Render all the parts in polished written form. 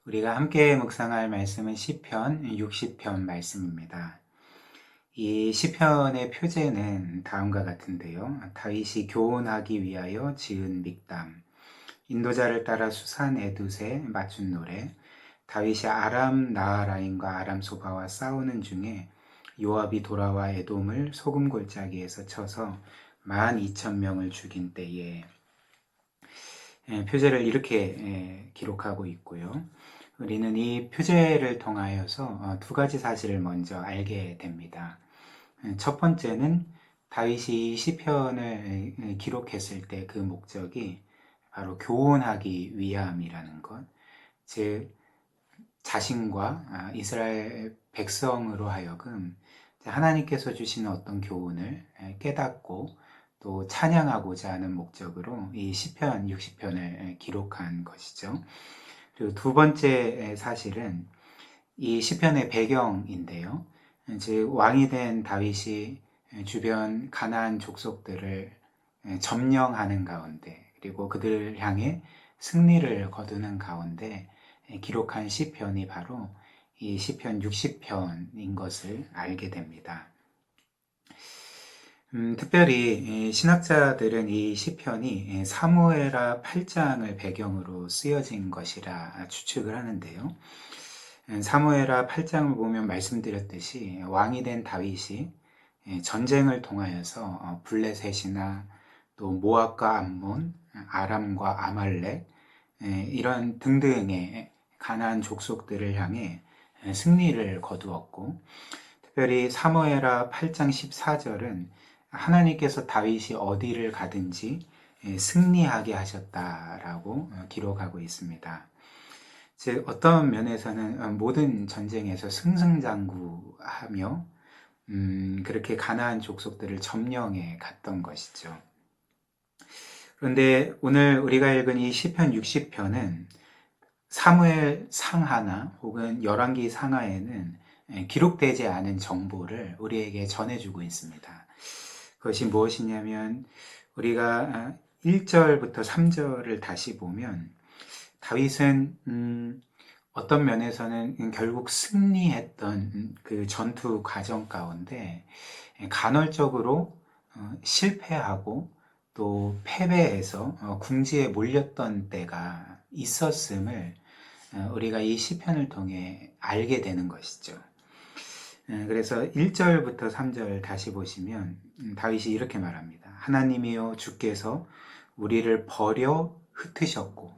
우리가 함께 묵상할 말씀은 시편 60편 말씀입니다. 이 시편의 표제는 다음과 같은데요. 다윗이 교훈하기 위하여 지은 믹담, 인도자를 따라 수산 에두세 맞춘 노래, 다윗이 아람 나하라임과 아람 소바와 싸우는 중에 요압이 돌아와 에돔을 소금 골짜기에서 쳐서 12,000명을 죽인 때에, 표제를 이렇게 기록하고 있고요. 우리는 이 표제를 통하여서 두 가지 사실을 먼저 알게 됩니다. 첫 번째는 다윗이 시편을 기록했을 때 그 목적이 바로 교훈하기 위함이라는 것, 즉 자신과 이스라엘 백성으로 하여금 하나님께서 주시는 어떤 교훈을 깨닫고 또 찬양하고자 하는 목적으로 이 시편 60편을 기록한 것이죠. 그리고 두 번째 사실은 이 시편의 배경인데요. 즉 왕이 된 다윗이 주변 가나안 족속들을 점령하는 가운데, 그리고 그들을 향해 승리를 거두는 가운데 기록한 시편이 바로 이 시편 60편인 것을 알게 됩니다. 특별히 신학자들은 이 시편이 사무엘하 8장을 배경으로 쓰여진 것이라 추측을 하는데요. 사무엘하 8장을 보면 말씀드렸듯이 왕이 된 다윗이 전쟁을 통하여서 블레셋이나 또 모압과 암몬, 아람과 아말렉 이런 등등의 가나안 족속들을 향해 승리를 거두었고, 특별히 사무엘하 8장 14절은 하나님께서 다윗이 어디를 가든지 승리하게 하셨다라고 기록하고 있습니다. 즉 어떤 면에서는 모든 전쟁에서 승승장구하며 그렇게 가나안 족속들을 점령해 갔던 것이죠. 그런데 오늘 우리가 읽은 이 시편 60편은 사무엘 상하나 혹은 열왕기 상하에는 기록되지 않은 정보를 우리에게 전해주고 있습니다. 그것이 무엇이냐면 우리가 1절부터 3절을 다시 보면 다윗은 어떤 면에서는 결국 승리했던 그 전투 과정 가운데 간헐적으로 실패하고 또 패배해서 궁지에 몰렸던 때가 있었음을 우리가 이 시편을 통해 알게 되는 것이죠. 그래서 1절부터 3절 다시 보시면 다윗이 이렇게 말합니다. 하나님이여 주께서 우리를 버려 흩으셨고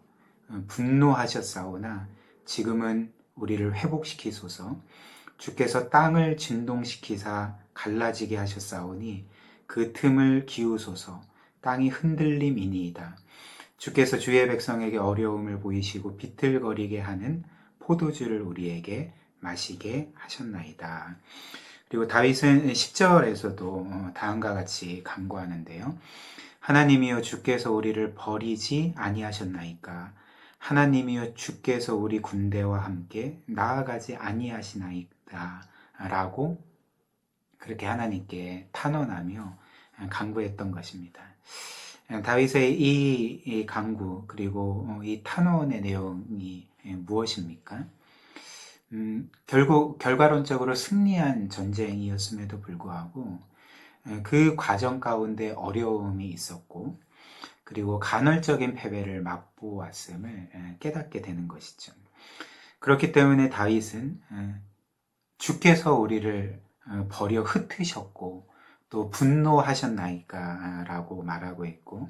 분노하셨사오나 지금은 우리를 회복시키소서. 주께서 땅을 진동시키사 갈라지게 하셨사오니 그 틈을 기우소서. 땅이 흔들림이니이다. 주께서 주의 백성에게 어려움을 보이시고 비틀거리게 하는 포도주를 우리에게 마시게 하셨나이다. 그리고 다윗은 10절에서도 다음과 같이 간구하는데요. 하나님이여 주께서 우리를 버리지 아니하셨나이까. 하나님이여 주께서 우리 군대와 함께 나아가지 아니하시나이다 라고 그렇게 하나님께 탄원하며 간구했던 것입니다. 다윗의 이 간구 그리고 이 탄원의 내용이 무엇입니까? 결국 결과론적으로 승리한 전쟁이었음에도 불구하고 그 과정 가운데 어려움이 있었고, 그리고 간헐적인 패배를 맛보았음을 깨닫게 되는 것이죠. 그렇기 때문에 다윗은 주께서 우리를 버려 흩으셨고 또 분노하셨나이까 라고 말하고 있고,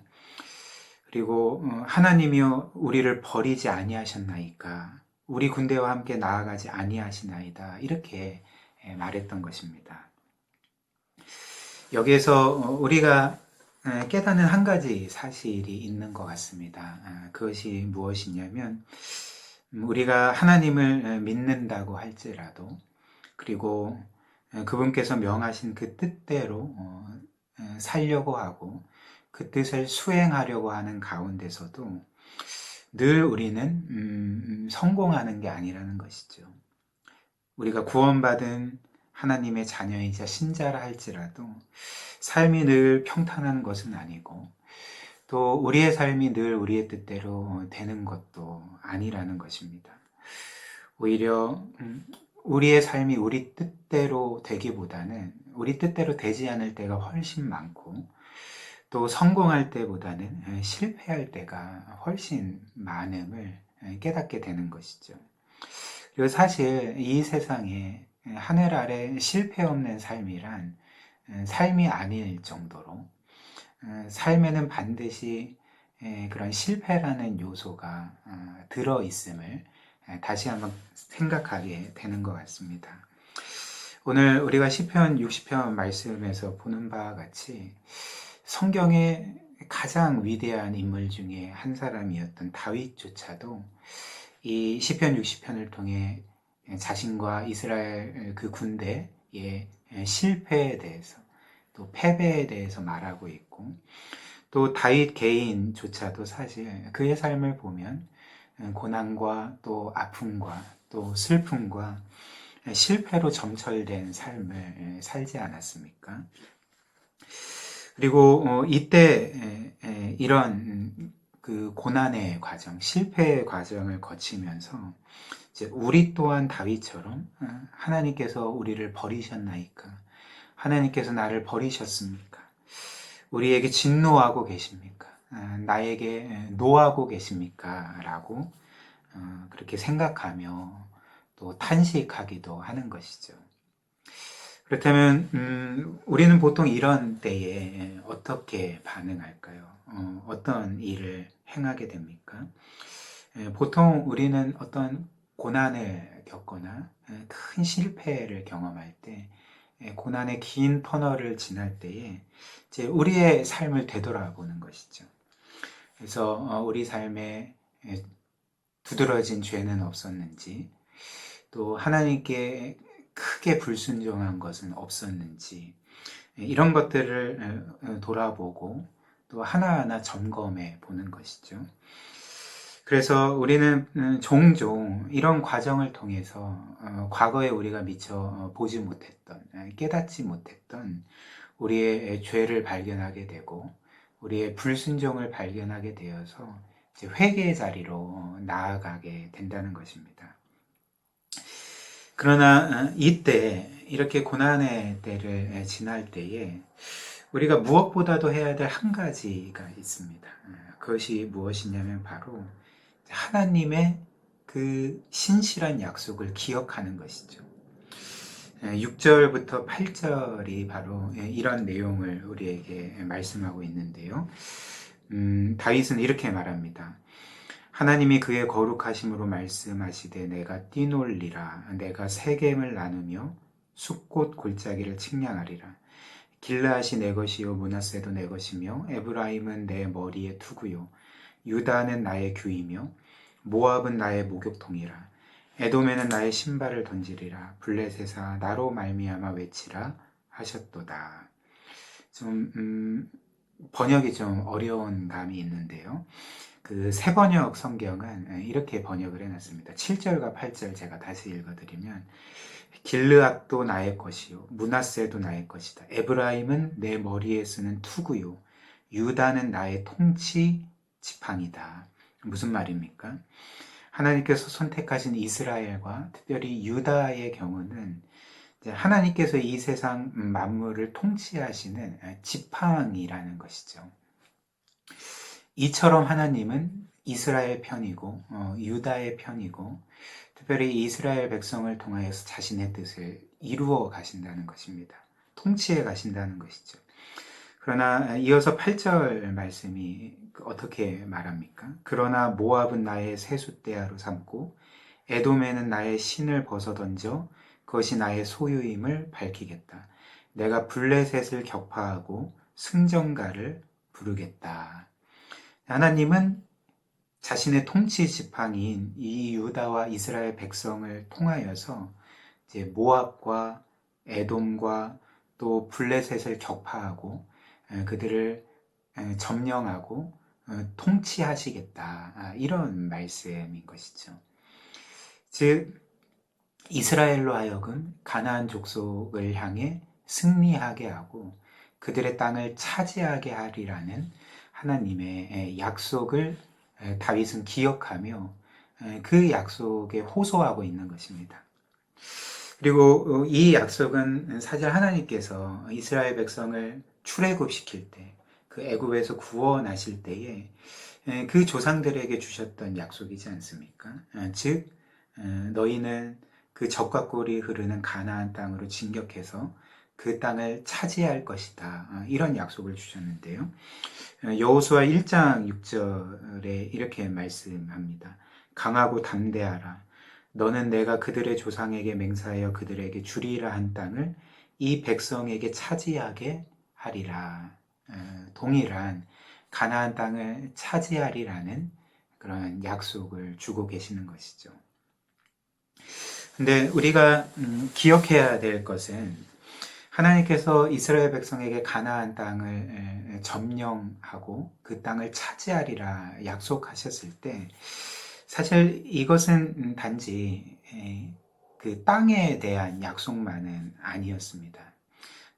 그리고 하나님이여 우리를 버리지 아니하셨나이까, 우리 군대와 함께 나아가지 아니하시나이다, 이렇게 말했던 것입니다. 여기에서 우리가 깨닫는 한 가지 사실이 있는 것 같습니다. 그것이 무엇이냐면 우리가 하나님을 믿는다고 할지라도, 그리고 그분께서 명하신 그 뜻대로 살려고 하고 그 뜻을 수행하려고 하는 가운데서도 늘 우리는 성공하는 게 아니라는 것이죠. 우리가 구원받은 하나님의 자녀이자 신자라 할지라도 삶이 늘 평탄한 것은 아니고, 또 우리의 삶이 늘 우리의 뜻대로 되는 것도 아니라는 것입니다. 오히려 우리의 삶이 우리 뜻대로 되기보다는 우리 뜻대로 되지 않을 때가 훨씬 많고 또 성공할 때보다는 실패할 때가 훨씬 많음을 깨닫게 되는 것이죠. 그리고 사실 이 세상에 하늘 아래 실패 없는 삶이란 삶이 아닐 정도로 삶에는 반드시 그런 실패라는 요소가 들어있음을 다시 한번 생각하게 되는 것 같습니다. 오늘 우리가 시편 60편 말씀에서 보는 바와 같이 성경의 가장 위대한 인물 중에 한 사람이었던 다윗조차도 이 시편 60편을 통해 자신과 이스라엘 그 군대의 실패에 대해서 또 패배에 대해서 말하고 있고 또 다윗 개인조차도 사실 그의 삶을 보면 고난과 또 아픔과 또 슬픔과 실패로 점철된 삶을 살지 않았습니까? 그리고 이때 이런 그 고난의 과정, 실패의 과정을 거치면서 이제 우리 또한 다윗처럼 하나님께서 우리를 버리셨나이까? 하나님께서 나를 버리셨습니까? 우리에게 진노하고 계십니까? 나에게 노하고 계십니까? 라고 그렇게 생각하며 또 탄식하기도 하는 것이죠. 그렇다면 우리는 보통 이런 때에 어떻게 반응할까요? 어떤 일을 행하게 됩니까? 보통 우리는 어떤 고난을 겪거나 큰 실패를 경험할 때 고난의 긴 터널을 지날 때에 이제 우리의 삶을 되돌아보는 것이죠. 그래서 우리 삶에 두드러진 죄는 없었는지, 또 하나님께 크게 불순종한 것은 없었는지, 이런 것들을 돌아보고 또 하나하나 점검해 보는 것이죠. 그래서 우리는 종종 이런 과정을 통해서 과거에 우리가 미처 보지 못했던, 깨닫지 못했던 우리의 죄를 발견하게 되고 우리의 불순종을 발견하게 되어서 이제 회개의 자리로 나아가게 된다는 것입니다. 그러나 이때 이렇게 고난의 때를 지날 때에 우리가 무엇보다도 해야 될 한 가지가 있습니다. 그것이 무엇이냐면 바로 하나님의 그 신실한 약속을 기억하는 것이죠. 6절부터 8절이 바로 이런 내용을 우리에게 말씀하고 있는데요. 다윗은 이렇게 말합니다. 하나님이 그의 거룩하심으로 말씀하시되 내가 뛰놀리라. 내가 세겜을 나누며 숲꽃 골짜기를 측량하리라. 길르앗이 내 것이요 므낫세도 내 것이며 에브라임은 내 머리의 투구요 유다는 나의 규이며 모압은 나의 목욕통이라. 에돔에는 나의 신발을 던지리라. 블레셋아 나로 말미암아 외치라 하셨도다. 좀 번역이 좀 어려운 감이 있는데요. 그 새번역 성경은 이렇게 번역을 해놨습니다. 7절과 8절 제가 다시 읽어드리면 길르앗도 나의 것이요 므낫세도 나의 것이다. 에브라임은 내 머리에 쓰는 투구요 유다는 나의 통치 지팡이다. 무슨 말입니까? 하나님께서 선택하신 이스라엘과 특별히 유다의 경우는 하나님께서 이 세상 만물을 통치하시는 지팡이라는 것이죠. 이처럼 하나님은 이스라엘 편이고 유다의 편이고 특별히 이스라엘 백성을 통하여서 자신의 뜻을 이루어 가신다는 것입니다. 통치해 가신다는 것이죠. 그러나 이어서 8절 말씀이 어떻게 말합니까? 그러나 모압은 나의 세숫대야로 삼고 에돔에는 나의 신을 벗어던져 그것이 나의 소유임을 밝히겠다. 내가 블레셋을 격파하고 승전가를 부르겠다. 하나님은 자신의 통치 지팡이인 이 유다와 이스라엘 백성을 통하여서 이제 모압과 에돔과 또 블레셋을 격파하고 그들을 점령하고 통치하시겠다. 이런 말씀인 것이죠. 즉 이스라엘로 하여금 가나안 족속을 향해 승리하게 하고 그들의 땅을 차지하게 하리라는 하나님의 약속을 다윗은 기억하며 그 약속에 호소하고 있는 것입니다. 그리고 이 약속은 사실 하나님께서 이스라엘 백성을 출애굽시킬 때, 그 애굽에서 구원하실 때에 그 조상들에게 주셨던 약속이지 않습니까? 즉 너희는 그 적과 꿀이 흐르는 가나안 땅으로 진격해서 그 땅을 차지할 것이다. 이런 약속을 주셨는데요. 여호수아 1장 6절에 이렇게 말씀합니다. 강하고 담대하라. 너는 내가 그들의 조상에게 맹세하여 그들에게 주리라 한 땅을 이 백성에게 차지하게 하리라. 동일한 가나안 땅을 차지하리라는 그런 약속을 주고 계시는 것이죠. 근데 우리가 기억해야 될 것은 하나님께서 이스라엘 백성에게 가나안 땅을 점령하고 그 땅을 차지하리라 약속하셨을 때 사실 이것은 단지 그 땅에 대한 약속만은 아니었습니다.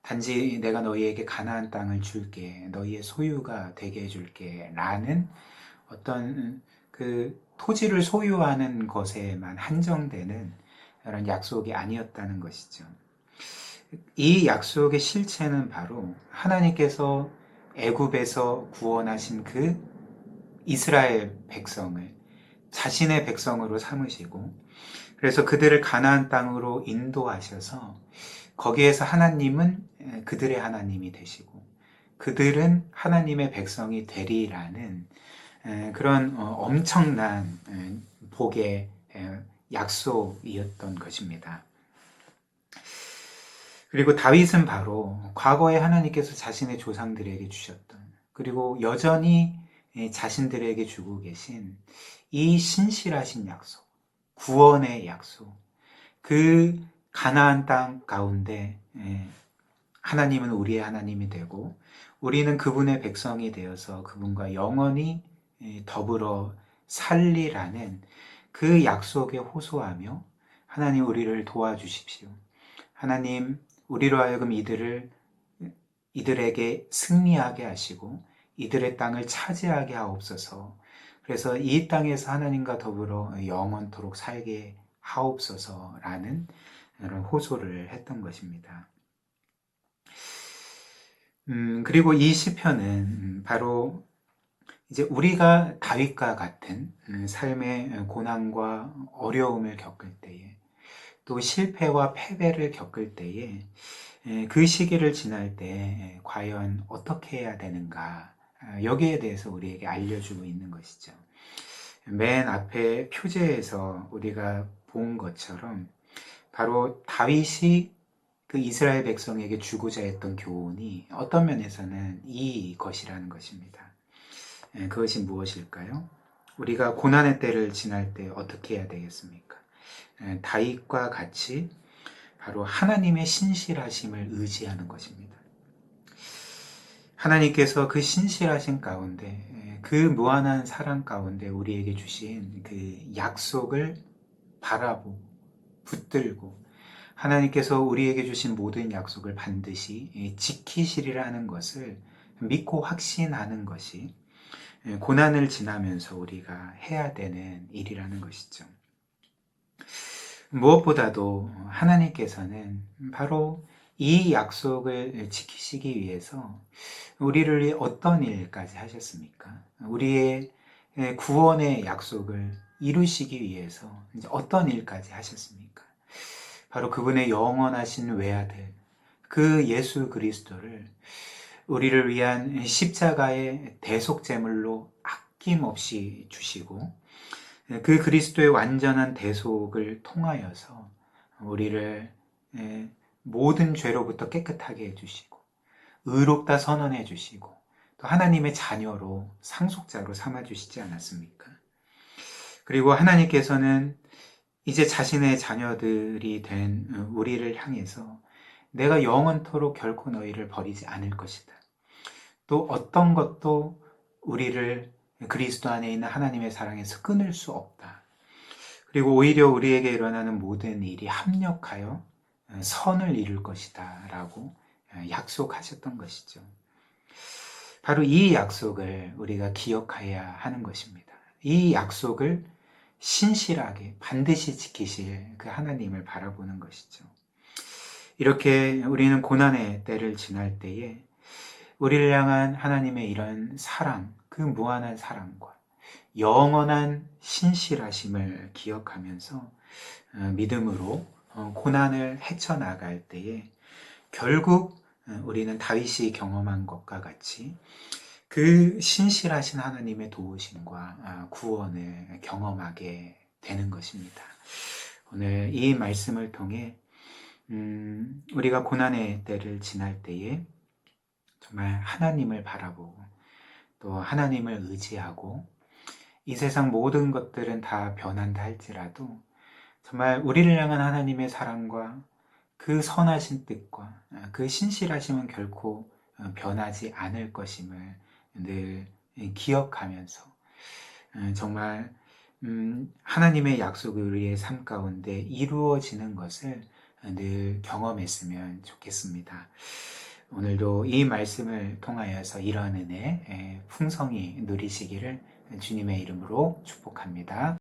단지 내가 너희에게 가나안 땅을 줄게, 너희의 소유가 되게 해줄게 라는 어떤 그 토지를 소유하는 것에만 한정되는 그런 약속이 아니었다는 것이죠. 이 약속의 실체는 바로 하나님께서 애굽에서 구원하신 그 이스라엘 백성을 자신의 백성으로 삼으시고 그래서 그들을 가나안 땅으로 인도하셔서 거기에서 하나님은 그들의 하나님이 되시고 그들은 하나님의 백성이 되리라는 그런 엄청난 복의 약속이었던 것입니다. 그리고 다윗은 바로 과거에 하나님께서 자신의 조상들에게 주셨던 그리고 여전히 자신들에게 주고 계신 이 신실하신 약속, 구원의 약속, 그 가나안 땅 가운데 하나님은 우리의 하나님이 되고 우리는 그분의 백성이 되어서 그분과 영원히 더불어 살리라는 그 약속에 호소하며 하나님 우리를 도와주십시오. 하나님 우리로 하여금 이들에게 승리하게 하시고 이들의 땅을 차지하게 하옵소서. 그래서 이 땅에서 하나님과 더불어 영원토록 살게 하옵소서라는 그런 호소를 했던 것입니다. 그리고 이 시편은 바로 이제 우리가 다윗과 같은 삶의 고난과 어려움을 겪을 때에 또 실패와 패배를 겪을 때에 그 시기를 지날 때 과연 어떻게 해야 되는가 여기에 대해서 우리에게 알려주고 있는 것이죠. 맨 앞에 표제에서 우리가 본 것처럼 바로 다윗이 그 이스라엘 백성에게 주고자 했던 교훈이 어떤 면에서는 이것이라는 것입니다. 그것이 무엇일까요? 우리가 고난의 때를 지날 때 어떻게 해야 되겠습니까? 다윗과 같이 바로 하나님의 신실하심을 의지하는 것입니다. 하나님께서 그 신실하신 가운데 그 무한한 사랑 가운데 우리에게 주신 그 약속을 바라보고 붙들고 하나님께서 우리에게 주신 모든 약속을 반드시 지키시리라는 것을 믿고 확신하는 것이 고난을 지나면서 우리가 해야 되는 일이라는 것이죠. 무엇보다도 하나님께서는 바로 이 약속을 지키시기 위해서 우리를 위해 어떤 일까지 하셨습니까? 우리의 구원의 약속을 이루시기 위해서 이제 어떤 일까지 하셨습니까? 바로 그분의 영원하신 외아들, 그 예수 그리스도를 우리를 위한 십자가의 대속제물로 아낌없이 주시고 그 그리스도의 완전한 대속을 통하여서 우리를 모든 죄로부터 깨끗하게 해주시고 의롭다 선언해 주시고 또 하나님의 자녀로 상속자로 삼아주시지 않았습니까? 그리고 하나님께서는 이제 자신의 자녀들이 된 우리를 향해서 내가 영원토록 결코 너희를 버리지 않을 것이다. 또 어떤 것도 우리를 그리스도 안에 있는 하나님의 사랑에서 끊을 수 없다. 그리고 오히려 우리에게 일어나는 모든 일이 합력하여 선을 이룰 것이다 라고 약속하셨던 것이죠. 바로 이 약속을 우리가 기억해야 하는 것입니다. 이 약속을 신실하게 반드시 지키실 그 하나님을 바라보는 것이죠. 이렇게 우리는 고난의 때를 지날 때에 우리를 향한 하나님의 이런 사랑, 그 무한한 사랑과 영원한 신실하심을 기억하면서 믿음으로 고난을 헤쳐나갈 때에 결국 우리는 다윗이 경험한 것과 같이 그 신실하신 하나님의 도우심과 구원을 경험하게 되는 것입니다. 오늘 이 말씀을 통해 우리가 고난의 때를 지날 때에 정말 하나님을 바라보고 또 하나님을 의지하고 이 세상 모든 것들은 다 변한다 할지라도 정말 우리를 향한 하나님의 사랑과 그 선하신 뜻과 그 신실하심은 결코 변하지 않을 것임을 늘 기억하면서 정말 하나님의 약속이 우리의 삶 가운데 이루어지는 것을 늘 경험했으면 좋겠습니다. 오늘도 이 말씀을 통하여서 이러한 은혜 풍성히 누리시기를 주님의 이름으로 축복합니다.